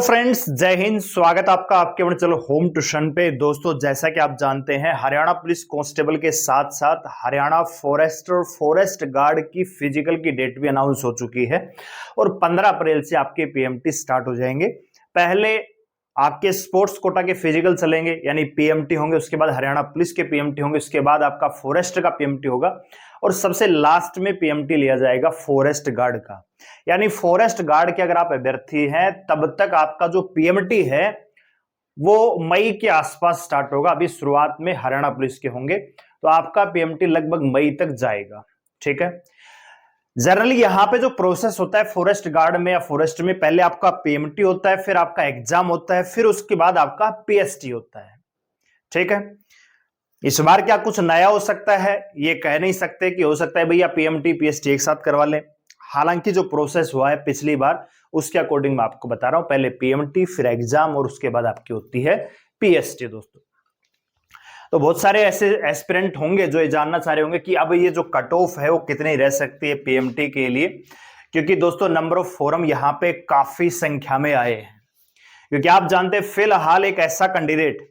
Friends, जय हिंद। स्वागत आपका आपके अपने चलो होम ट्यूशन पे। दोस्तों, जैसा कि आप जानते हैं, हरियाणा पुलिस कांस्टेबल के साथ साथ हरियाणा फॉरेस्ट गार्ड की फिजिकल की डेट भी अनाउंस हो चुकी है और 15 अप्रैल से आपके पीएमटी स्टार्ट हो जाएंगे। पहले आपके स्पोर्ट्स कोटा के फिजिकल चलेंगे, यानी पीएमटी होंगे, उसके बाद हरियाणा पुलिस के पीएमटी होंगे, उसके बाद आपका फॉरेस्ट का पीएमटी होगा और सबसे लास्ट में पीएमटी लिया जाएगा फॉरेस्ट गार्ड का। यानी फॉरेस्ट गार्ड के अगर आप अभ्यर्थी हैं तब तक आपका जो पीएमटी है वो मई के आसपास स्टार्ट होगा। अभी शुरुआत में हरियाणा पुलिस के होंगे तो आपका पीएमटी लगभग मई तक जाएगा। ठीक है। जनरली यहां पे जो प्रोसेस होता है फॉरेस्ट गार्ड में या फॉरेस्ट में, पहले आपका पीएमटी होता है, फिर आपका एग्जाम होता है, फिर उसके बाद आपका पीएसटी होता है। ठीक है। इस बार क्या कुछ नया हो सकता है ये कह नहीं सकते कि हो सकता है भैया पीएमटी पीएसटी एक साथ करवा लें। हालांकि जो प्रोसेस हुआ है पिछली बार उसके अकॉर्डिंग मैं आपको बता रहा हूं, पहले पीएमटी फिर एग्जाम और उसके बाद आपकी होती है पीएसटी। दोस्तों, तो बहुत सारे ऐसे एस्पिरेंट होंगे जो ये जानना चाह रहे होंगे कि अब ये जो कट ऑफ है वो कितनी रह सकती है पीएमटी के लिए, क्योंकि दोस्तों नंबर ऑफ फॉर्म यहां पे काफी संख्या में आए हैं। क्योंकि आप जानते हैं फिलहाल एक ऐसा कैंडिडेट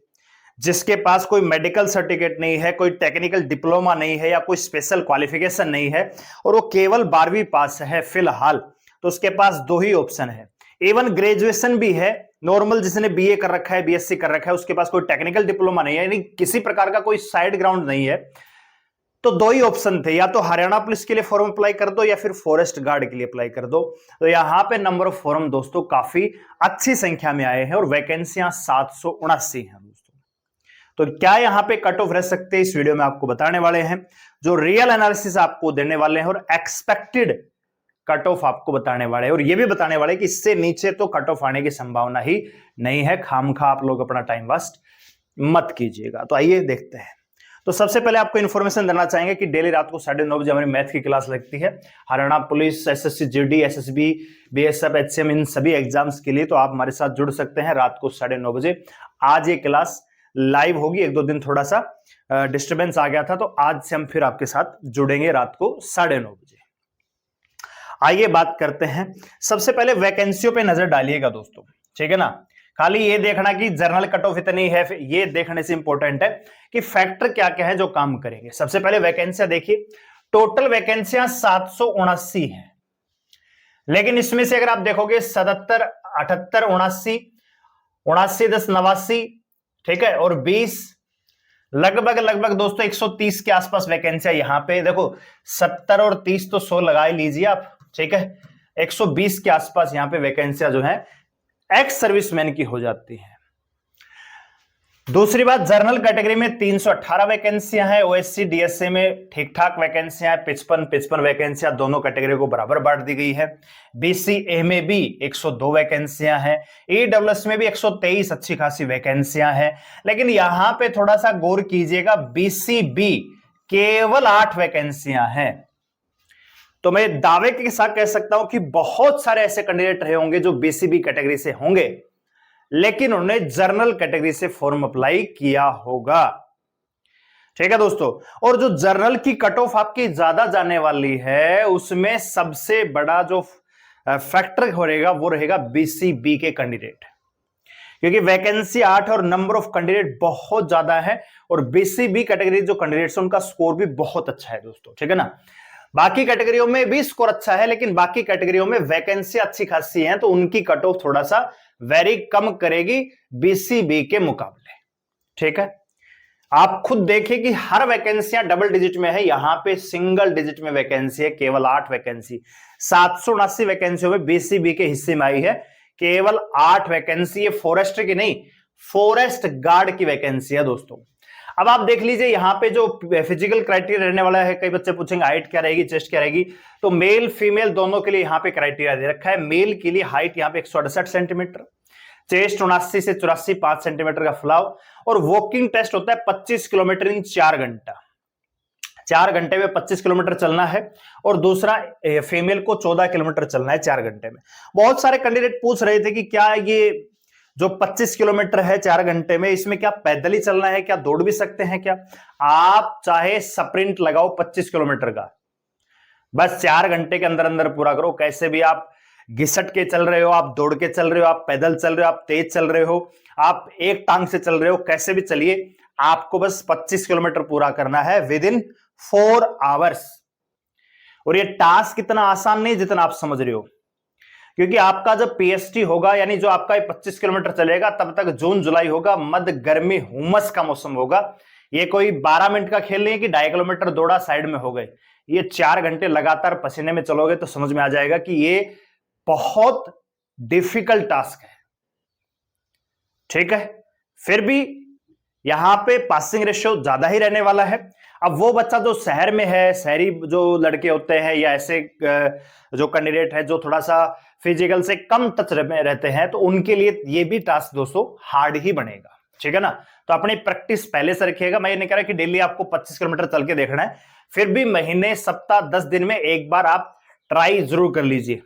जिसके पास कोई मेडिकल सर्टिफिकेट नहीं है, कोई टेक्निकल डिप्लोमा नहीं है या कोई स्पेशल क्वालिफिकेशन नहीं है और वो केवल 12वीं पास है फिलहाल, तो उसके पास दो ही ऑप्शन है। इवन ग्रेजुएशन भी है नॉर्मल, जिसने बीए कर रखा है, बीएससी कर रखा है, उसके पास कोई टेक्निकल डिप्लोमा नहीं है, यानी किसी प्रकार का कोई साइड ग्राउंड नहीं है, तो दो ही ऑप्शन थे, या तो हरियाणा पुलिस के लिए फॉर्म अप्लाई कर दो या फिर फॉरेस्ट गार्ड के लिए अप्लाई कर दो। तो यहां पे नंबर ऑफ फॉर्म दोस्तों काफी अच्छी संख्या में आए हैं और वैकेंसियां 779 हैं। तो क्या यहां पे कट ऑफ रह सकते हैं, इस वीडियो में आपको बताने वाले हैं, जो रियल एनालिसिस आपको देने वाले हैं और एक्सपेक्टेड कट ऑफ आपको बताने वाले हैं और ये भी बताने वाले हैं कि इससे नीचे तो कट ऑफ आने की संभावना ही नहीं है। खामखा आप लोग अपना टाइम वेस्ट मत कीजिएगा। तो आइए देखते हैं। तो सबसे पहले आपको इंफॉर्मेशन देना चाहेंगे कि डेली रात को 9:30 बजे हमारी मैथ की क्लास लगती है Haryana police, SSC GD, SSB, BSF, HCM, इन सभी एग्जाम्स के लिए। तो आप हमारे साथ जुड़ सकते हैं रात को 9:30 बजे। आज ये क्लास लाइव होगी, एक दो दिन थोड़ा सा डिस्टरबेंस आ गया था, तो आज से हम फिर आपके साथ जुड़ेंगे रात को 9:30 बजे। आइए बात करते हैं। सबसे पहले वैकेंसियों पे नजर डालिएगा दोस्तों, ठीक है ना। खाली ये देखना कि जनरल कट ऑफ इतनी है, ये देखने से इंपॉर्टेंट है कि फैक्टर क्या क्या है जो काम करेंगे। सबसे पहले वैकेंसियां देखिए, टोटल वैकेंसियां 779 है, लेकिन इसमें से अगर आप देखोगे 77, 78, 79, 79, 10, 89, ठीक है, और 20, लगभग दोस्तों 130 के आसपास वैकेंसियां यहां पे देखो। 70 और 30 तो 100 लगा ही लीजिए आप, ठीक है। 120 के आसपास यहां पे वैकेंसियां जो है एक्स सर्विसमैन की हो जाती है। दूसरी बात, जनरल कैटेगरी में 318 वैकेंसियां हैं, ओएससी डीएसए में ठीक ठाक वैकेंसियां हैं, 55 वैकेंसियां दोनों कैटेगरी को बराबर बांट दी गई है। बीसीए में भी 102 वैकेंसियां हैं, ईडब्ल्यूएस में भी 123 अच्छी खासी वैकेंसियां हैं। लेकिन यहां पे थोड़ा सा गौर कीजिएगा, बीसीबी केवल 8 वैकेंसियां हैं। तो मैं दावे के साथ कह सकता हूं कि बहुत सारे ऐसे कैंडिडेट रहे होंगे जो बीसीबी कैटेगरी से होंगे, लेकिन उन्होंने जर्नल कैटेगरी से फॉर्म अप्लाई किया होगा। ठीक है दोस्तों। और जो जर्नल की कट ऑफ आपकी ज्यादा जाने वाली है, उसमें सबसे बड़ा जो फैक्टर रहेगा वो रहेगा बीसीबी के कैंडिडेट, क्योंकि वैकेंसी 8 और नंबर ऑफ कैंडिडेट बहुत ज्यादा है और बीसीबी कैटेगरी जो कैंडिडेट्स उनका स्कोर भी बहुत अच्छा है दोस्तों, ठीक है ना। बाकी कैटेगरियों में भी स्कोर अच्छा है, लेकिन बाकी कैटेगरियों में वैकेंसी अच्छी खासी है, तो उनकी कट ऑफ थोड़ा सा वेरी कम करेगी बीसीबी के मुकाबले। ठीक है। आप खुद देखिए कि हर वैकेंसियां डबल डिजिट में है, यहां पे सिंगल डिजिट में वैकेंसी है, केवल 8 वैकेंसी। 779 वैकेंसियों में बीसीबी के हिस्से में आई है केवल 8 वैकेंसी। ये फॉरेस्ट की नहीं, फॉरेस्ट गार्ड की वैकेंसी है दोस्तों। अब आप देख लीजिए यहां पे जो फिजिकल क्राइटेरिया रहने वाला है, कई बच्चे पूछेंगे हाइट क्या रहेगी, चेस्ट क्या रहेगी, तो मेल फीमेल दोनों के लिए यहां पे क्राइटेरिया दे रखा है। मेल के लिए हाइट यहां पे 168 सेंटीमीटर, चेस्ट 79 से 84 5 सेंटीमीटर का फुलाव, और वॉकिंग टेस्ट होता है 25 किलोमीटर इन 4 घंटा। 4 घंटे में 25 किलोमीटर चलना है, और दूसरा फीमेल को 14 किलोमीटर चलना है 4 घंटे में। बहुत सारे कैंडिडेट पूछ रहे थे कि क्या ये जो 25 किलोमीटर है 4 घंटे में, इसमें क्या पैदल ही चलना है, क्या दौड़ भी सकते हैं क्या? आप चाहे स्प्रिंट लगाओ 25 किलोमीटर का, बस 4 घंटे के अंदर अंदर पूरा करो। कैसे भी आप घिसट के चल रहे हो, आप दौड़ के चल रहे हो, आप पैदल चल रहे हो, आप तेज चल रहे हो, आप एक टांग से चल रहे हो, कैसे भी चलिए, आपको बस 25 किलोमीटर पूरा करना है विद इन 4 आवर्स। और ये टास्क इतना आसान नहीं जितना आप समझ रहे हो, क्योंकि आपका जब पीएसटी होगा, यानी जो आपका 25 किलोमीटर चलेगा, तब तक जून जुलाई होगा, मद गर्मी हुमस का मौसम होगा। ये कोई 12 मिनट का खेल नहीं है कि 2.5 किलोमीटर दौड़ा साइड में हो गए। ये 4 घंटे लगातार पसीने में चलोगे तो समझ में आ जाएगा कि ये बहुत डिफिकल्ट टास्क है। ठीक है, फिर भी यहां पे पासिंग रेशियो ज्यादा ही रहने वाला है। अब वो बच्चा जो शहर में है, शहरी जो लड़के होते हैं या ऐसे जो कैंडिडेट है जो थोड़ा सा फिजिकल से कम टच में रहते हैं, तो उनके लिए ये भी टास्क दोस्तों हार्ड ही बनेगा। ठीक है ना, तो अपनी प्रैक्टिस पहले से रखिएगा। मैं ये नहीं कह रहा कि डेली आपको 25 किलोमीटर चल के देखना है, फिर भी महीने, सप्ताह, 10 दिन में एक बार आप ट्राई जरूर कर लीजिए।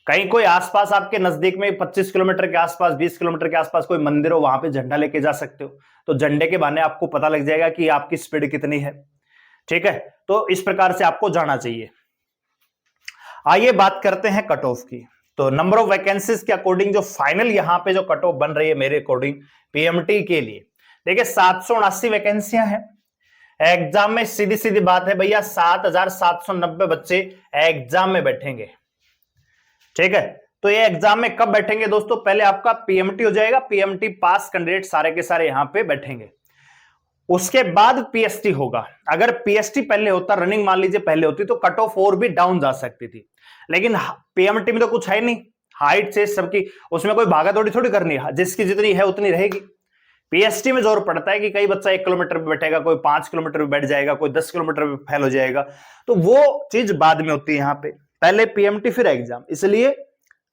कहीं कोई आसपास आपके नजदीक में 25 किलोमीटर के आसपास, 20 किलोमीटर के आसपास कोई मंदिर हो, वहां पे झंडा लेके जा सकते हो, तो झंडे के बहाने आपको पता लग जाएगा कि आपकी स्पीड कितनी है। ठीक है, तो इस प्रकार से आपको जाना चाहिए। आइए बात करते हैं कट ऑफ की। तो नंबर ऑफ वैकेंसीज के अकॉर्डिंग जो फाइनल यहां पे जो कट ऑफ बन रही है मेरे अकॉर्डिंग पीएमटी के लिए, देखिए 779 वैकेंसियां हैं एग्जाम में। सीधी सीधी बात है भैया, 7,790 बच्चे एग्जाम में बैठेंगे। ठीक है, तो ये एग्जाम में कब बैठेंगे दोस्तों? पहले आपका पीएमटी हो जाएगा, पीएमटी पास कैंडिडेट सारे के सारे यहां पे बैठेंगे। उसके बाद पीएसटी होगा। अगर पीएसटी पहले होता, रनिंग मान लीजिए पहले होती, तो कट ऑफ और भी डाउन जा सकती थी, लेकिन पीएमटी में तो कुछ है नहीं, हाइट से सबकी, उसमें कोई भागा दौड़ी थोड़ी करनी है, जिसकी जितनी है उतनी रहेगी। पीएसटी में जोर पड़ता है कि कई बच्चा 1 किलोमीटर पे बैठेगा, कोई 5 किलोमीटर पे बैठ जाएगा, कोई 10 किलोमीटर पे फेल हो जाएगा, तो वो चीज बाद में होती है। यहां पे पहले पीएमटी फिर एग्जाम, इसलिए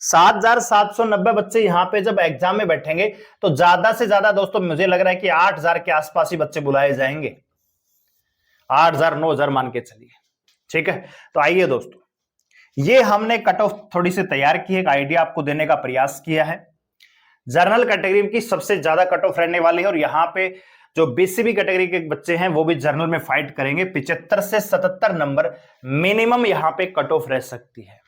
7,790 बच्चे यहां पे जब एग्जाम में बैठेंगे तो ज्यादा से ज्यादा दोस्तों मुझे लग रहा है कि 8,000 के आसपास ही बच्चे बुलाए जाएंगे, 8,000 9,000 मान के चलिए। ठीक है, तो आइए दोस्तों, ये हमने कट ऑफ थोड़ी सी तैयार की है, एक आइडिया आपको देने का प्रयास किया है। जनरल कैटेगरी की सबसे ज्यादा कट ऑफ रहने वाली है, और यहां पे जो बीसीबी कैटेगरी के बच्चे हैं वो भी जनरल में फाइट करेंगे। 75 से 77 नंबर मिनिमम यहां पे कट ऑफ रह सकती है,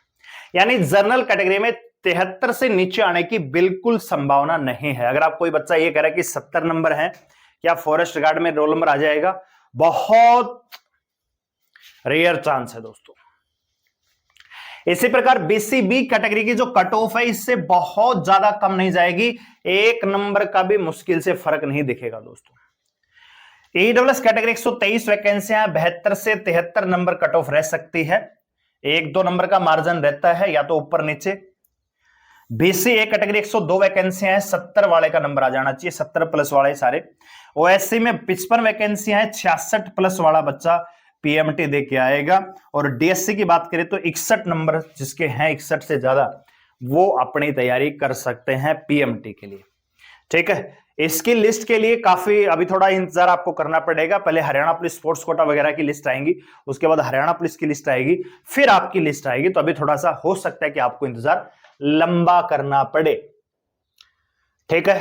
यानी जनरल कैटेगरी में 73 से नीचे आने की बिल्कुल संभावना नहीं है। अगर आप कोई बच्चा ये कह रहा है कि 70 नंबर है, क्या फॉरेस्ट गार्ड में रोल नंबर आ जाएगा, बहुत रेयर चांस है दोस्तों। इसी प्रकार बीसीबी कैटेगरी की जो कट ऑफ है इससे बहुत ज्यादा कम नहीं जाएगी, 1 नंबर का भी मुश्किल से फर्क नहीं दिखेगा दोस्तों। ईडब्ल्यूएस कैटेगरी 123 वैकेंसियां, 72 से 73 नंबर कट ऑफ रह सकती है, 1-2 नंबर का मार्जिन रहता है या तो ऊपर नीचे। बीसीए कैटेगरी 102 वैकेंसियां हैं, 70 वाले का नंबर आ जाना चाहिए, 70 प्लस वाले सारे। ओएससी में 55 वैकेंसियां हैं, 66 प्लस वाला बच्चा पीएमटी दे के आएगा। और डीएससी की बात करें तो 61 नंबर जिसके हैं 61 से ज्यादा, वो अपनी तैयारी कर सकते हैं पीएमटी के लिए। ठीक है, इसकी लिस्ट के लिए काफी अभी थोड़ा इंतजार आपको करना पड़ेगा। पहले हरियाणा पुलिस स्पोर्ट्स कोटा वगैरह की लिस्ट आएंगी, उसके बाद हरियाणा पुलिस की लिस्ट आएगी, फिर आपकी लिस्ट आएगी, तो अभी थोड़ा सा हो सकता है कि आपको इंतजार लंबा करना पड़े। ठीक है,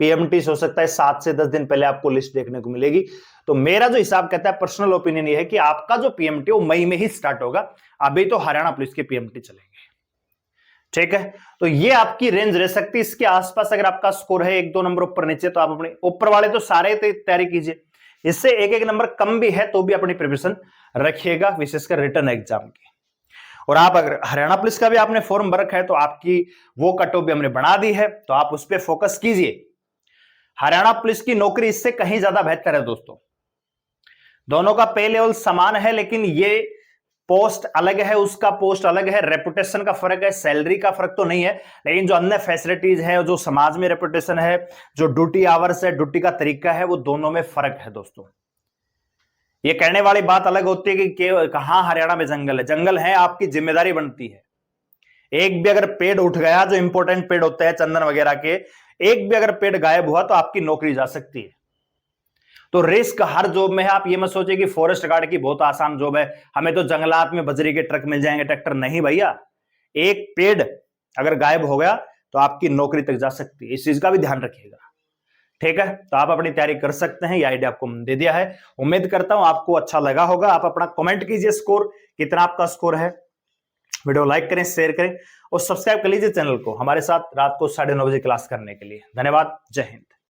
पीएमटी से हो सकता है 7 से 10 दिन पहले आपको लिस्ट देखने को मिलेगी। तो मेरा जो हिसाब कहता है, पर्सनल ओपिनियन ये है कि आपका जो पीएमटी वो मई में ही स्टार्ट होगा, अभी तो हरियाणा पुलिस के पीएमटी चलेंगे। ठीक है, तो ये आपकी रेंज रह सकती है, इसके आसपास अगर आपका स्कोर है 1-2 नंबर ऊपर नीचे, तो आप अपने ऊपर वाले तो सारे तैयारी कीजिए, इससे 1-1 नंबर कम भी है तो भी अपनी प्रिपरेशन रखिएगा, विशेषकर रिटर्न एग्जाम की। और आप अगर हरियाणा पुलिस का भी आपने फॉर्म भर रखा है तो आपकी वो कट ऑफ भी हमने बना दी है, तो आप उस पर फोकस कीजिए। हरियाणा पुलिस की नौकरी इससे कहीं ज्यादा बेहतर है दोस्तों, दोनों का पे लेवल समान है, लेकिन ये पोस्ट अलग है, उसका पोस्ट अलग है, रेपुटेशन का फर्क है, सैलरी का फर्क तो नहीं है, लेकिन जो अन्य फैसिलिटीज है, जो समाज में रेपुटेशन है, जो ड्यूटी आवर्स है, ड्यूटी का तरीका है, वो दोनों में फर्क है दोस्तों। ये कहने वाली बात अलग होती है कि कहां हरियाणा में जंगल है, जंगल है, आपकी जिम्मेदारी बनती है। एक भी अगर पेड़ उठ गया, जो इंपॉर्टेंट पेड़ होते हैं चंदन वगैरह के, एक भी अगर पेड़ गायब हुआ तो आपकी नौकरी जा सकती है। तो रिस्क हर जॉब में है, आप ये मत सोचिए कि फॉरेस्ट गार्ड की बहुत आसान जॉब है, हमें तो जंगलात में बजरी के ट्रक मिल जाएंगे, ट्रैक्टर नहीं भैया, एक पेड़ अगर गायब हो गया तो आपकी नौकरी तक जा सकती है, इस चीज का भी ध्यान रखिएगा। ठीक है, तो आप अपनी तैयारी कर सकते हैं, ये आइडिया आपको दे दिया है, उम्मीद करता हूं आपको अच्छा लगा होगा। आप अपना कमेंट कीजिए, स्कोर कितना आपका स्कोर है, वीडियो लाइक करें, शेयर करें और सब्सक्राइब कर लीजिए चैनल को हमारे साथ रात को 9:30 बजे क्लास करने के लिए। धन्यवाद। जय हिंद।